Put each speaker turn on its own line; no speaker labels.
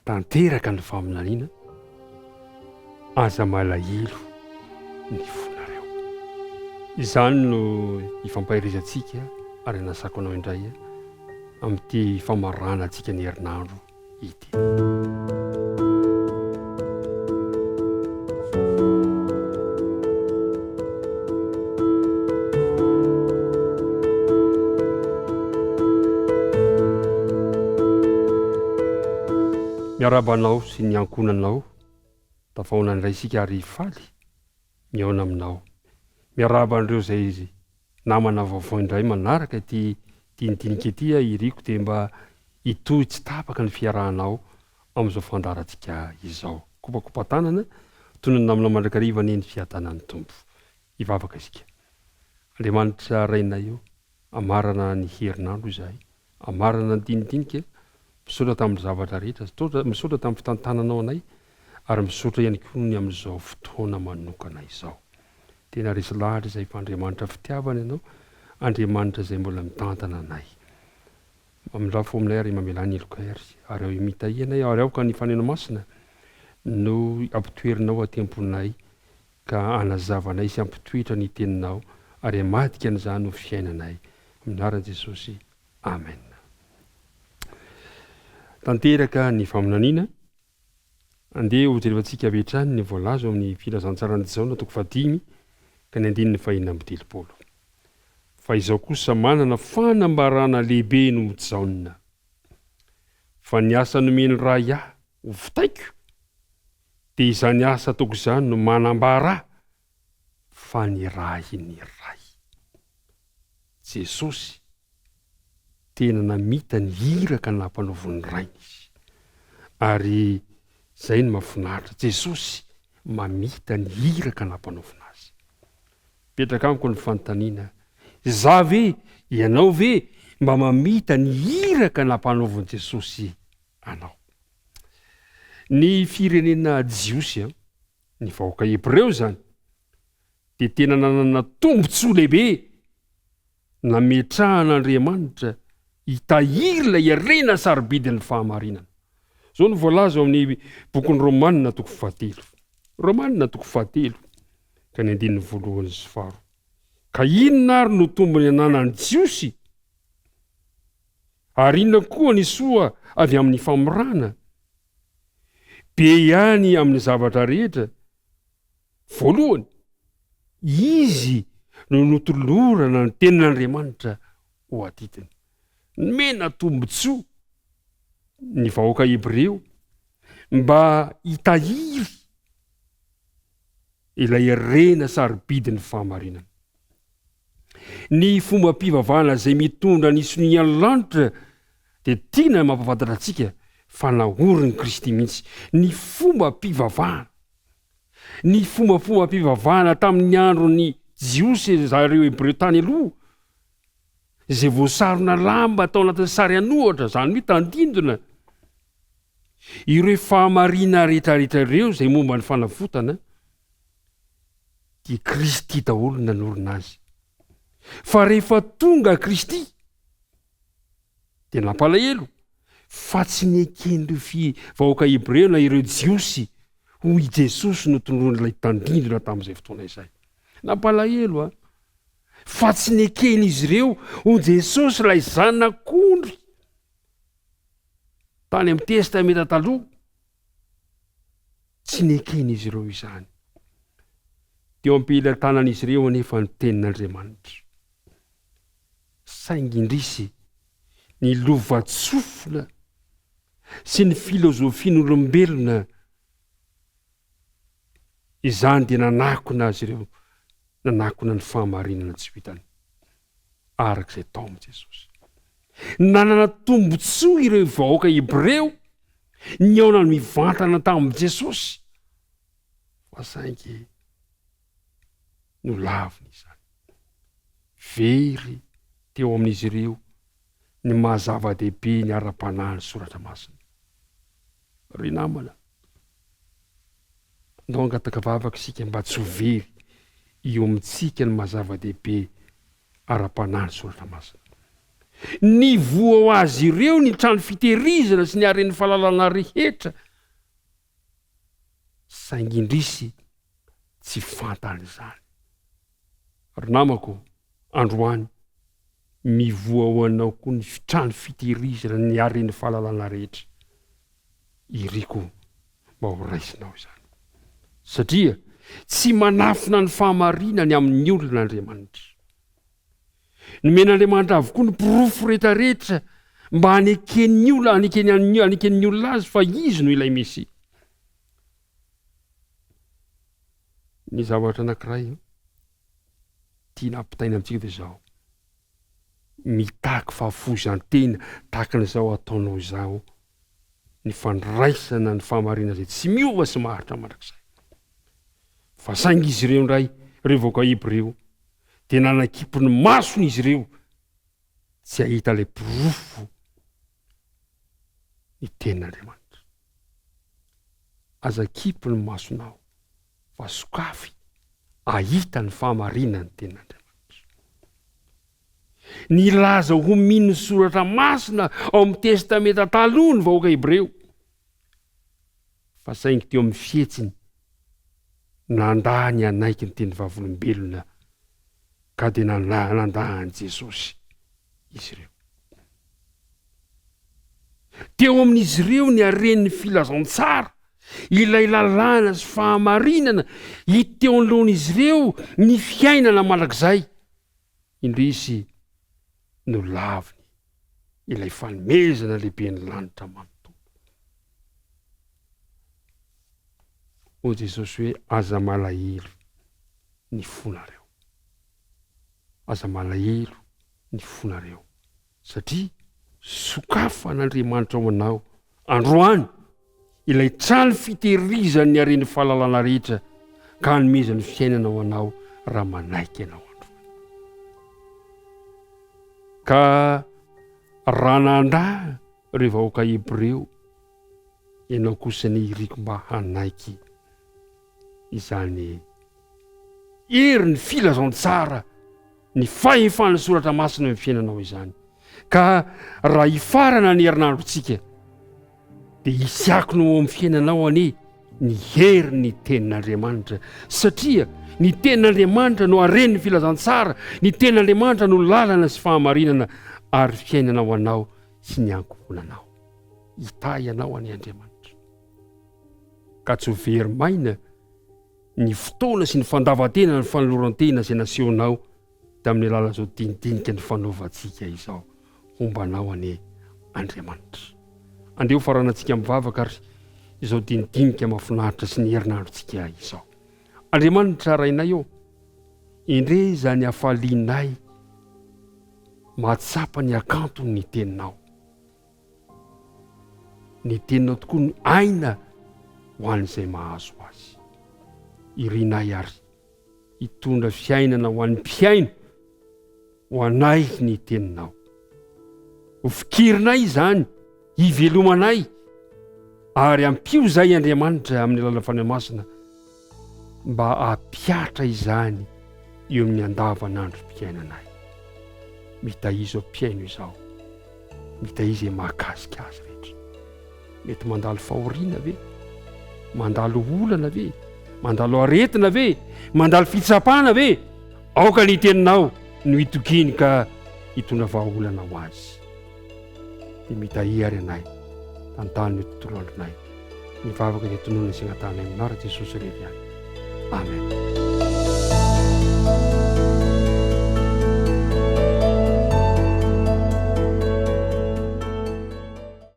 tanteraka ny faminaniana aza malahelo ny fonareo. Izany no ifampahirizantsika ary nasako anao indray amin'ity famarana antsika ny herinandro ity. Miarabanao sy ny ankonanao tafaona indray isika ary faly miaona aminao. Miaraban'ireo izay namana vaovao indray manaraka ity tinitinika ity iriko dia mba hitohy tsy tapaka ny fiarahanao amin'izao fandarantsika izao. Kopakopa-tanana tonony namina mandrakariva ny fiatanan'ny tompo. Hivavaka isika. Andriamanitra rainay io, amarana ny herinandro izahay, amarana ny tinitinika, misaotra tamin'ny zavatra rehetra, misaotra tamin'ny fitantananao anay, ary misaotra ihany koa ny amin'izao fotoana manokana izao. Tena resy lahatra izay fa Andriamanitra fitiavana ianao, Andriamanitra izay mbola mitantana anay. Amin'irafo aminay ary mamelany elokairy, ary ao imitahianay, ary ao ka ny fanena masina no ampitoerinao atemponay ka anazavanay sy ampitoetra ny teninao, ary amadika an'izany ho fiainanay. Amin'ny anaran'i Jesosy. Amen. Tanteraka ny faminaniana. Andeha ho jerevantsika avetrany ny voalazo amin'ny filazantsarany Jaona 5 ka ny 9:10. Fa izao kosa manana fanambarana lehibe no Jaona. Fa ny asa nomeny ray ahy ho vitaiko, dia izany asa ataoko izany no manambara fa ny ray ny ray. Jesosy tena namita ny hiraka nampanaoviny rainy izy. Ary izay no mahafinaritra, Jesosy mamita ny hiraka nampanaovina azy. Petraka amiko ny fanontaniana, za ve, ianao ve mba mamita ny hiraka nampanaoviny Jesosy anao? Ny firenena jiosy, ny vahoaka Hebreo zany, dia tena nanana tombotsoa lehibe nametrahan'Andriamanitra hitahiry ilay harena sarobidin'ny fahamarinana. Zao no voalaza amin'ny bokin'ny Romanina 7. Romanina 7 ka ny 1:9. Ka inona ary no tombony ananan'ny jiosy? Ary inona koa ny soa avy amin'ny famorana? Be ihany amin'ny zavatra rehetra. Voalohany, izy no notolorana ny tenin'Andriamanitra ho adidiny. Mena tombotsoa ny vahoaka Hebreo mba hitahiry ilay harena sarobidin'ny fahamarinana. Ny fomba mpivavahana izay mitondra ny isonian'ny lanitra dia tiana mampafantatra antsika fa nahorin'i Kristy mihitsy. Ny fomba mpivavahana, ny fomba mpivavahana tamin'ny andron'ny jiosy zareo Hebreo tany aloha, izay voasarona lamba atao anatin'ny sary anohatra, zany hoe tandindona. Ireo fahamarina rehetrarehetra ireo izay momba ny fanavotana, dia Kristy daholo nanorina azy. Fa rehefa tonga Kristy dia nampalahelo, fa tsy neken'ireo vahoaka Hebreo na ireo jiosy ho i Jesosy no tondron'ilay tandindona tamin'izay fotoana izay. Nampalahelo fa tsy neken'izy ireo ho Jesosy ilay zanak'ondry tany amin'ny testamenta taloha. Tsy neken'izy ireo izany. Teo am-pelantanan'izy ireo anefa ny tenin'Andriamanitra. Saingy indrisy ny lovatsofina sy ny filozofian'olombelona, izany dia nanakona azy ireo, nanakona ny fahamarinana tsy vitany arak'izay tao amin'i Jesosy. Nanana tombotsoa ireo vahoaka Hebreo ny aona ny mivantana tamin'i Jesosy, fa saingy no laviny izany. Very teo amin'izy ireo ny mahazava-dehibe ny ara-panahy ny soratra masina. Ry namana, andao angataka vavaka isika mba tsy ho very eo amintsika ny mahazava-dehibe ara-panahy ny soratra masina. Ny voa ho azy ireo ny trano fitehirizana sy ny haren'ny fahalalana rehetra saingy indrisy tsy fantany izany. Ary namako, androany mivoa ho anao koa ny trano fitehirizana ny haren'ny fahalalana rehetra. Iriko mba ho raisinao izany. Satria tsy manafina ny fahamarinany amin'ny olon'Andriamanitra. Nomen'Andriamanitra avokoa ny pirofo rehetrarehetra mba haneken'ny olona azy fa izy no ilay Mesia. Ny zavatra anankiray tiana ampitaina amintsika dia izao. Mitaky fahafoizan-tena tahaka an'izao ataonao izao ny fandraisana ny fahamarinana izay tsy miova sy maharitra mandrakizay. Fa saingy izy ireo ndray rehefa Hebreo dia nanakipy ny masony izy ireo tsy ahita ilay pirofo ny tenin'Andriamanitra. Aza kipy ny masonao fa sokafy ahita ny fahamarinana ny tenin'Andriamanitra. Nilaza ho mino ny soratra masina ao amin'ny testamenta taloha ny vahoaka Hebreo. Fa saingy teo amin'ny fihetsiny nandany anaiky ny teny vavolombelona ka dia nandany Jesosy izy ireo. Teo amin'izy ireo ny haren'ny filazantsara, ilay lalàna sy fahamarinana hita teo anoloan'izy ireo ny fiainana mandrakizay. Indrisy no laviny ilay fanomezana lehibe ny lanitra manontolo. O Jesosy hoe aza malahelo ny fonareo. Aza malahelo ny fonareo. Satria sokafa n'Andriamanitra ao anao androany ilay trano fitehirizany ny haren'ny fahalalana rehetra ka hanomezany fiainana ao anao raha manaiky ianao androany. Ka raha nandà ireo vahoaka Hebreo, ianao kosa ny iriko mba hanaiky izany erin'ny filazantsara ny fahefana soratra masina amin'ny fiainanao izany. Ka raha hifarana ny herinandrontsika dia hisiakino amin'ny fiainanao anie ny herin'ny tenin'Andriamanitra. Satria ny tenin'Andriamanitra no haren'ny filazantsara, ny tenin'Andriamanitra no lalana sy fahamarinana ary fiainanao anao sy ny ankohonanao. Hita ianao any Andriamanitra. Ka tsy ho very maina ny fotoana sy ny fandavan-tena ny fanoloran-tena izay nasehonao tamin'ny alala izao dinidinika ny fanaovantsika izao hombanao anie Andriamanitra. Andeo faranantsika mivavaka ary izao dinidinika mahafinaritra sy ny herinandrontsika izao. Andriamanitra rainay eo, indre izany hafalianay mahatsapa ny akantony ny teninao. Ny teninao tokoa ny aina ho an'izay mahazo azy. Irinay ary hitondra fiainana ho an'ny mpiaino ho anay ny teninao. Ho fikirinay izany, hivelomanay ary ampio zay Andriamanitra amin'ny alalan'ny fanahy masina mba hapiatra izany eo amin'ny andavanandrom-piainanay. Mitaiza mpiaino izao, mitaiza mahakasika azy rehetra. Mety mandalo fahoriana ve? Mandalo olana ve? Mandalo aretina ve? Mandalo fitsapana ve? Aoka ny teninao no hitokiny ka hitondra vahaolana ho azy. Dia mitahia ary anay tantany ny tontolo andronay. Mivavaka dia tonona izay natanay aminara Jesosy rehetra ihany. Amen.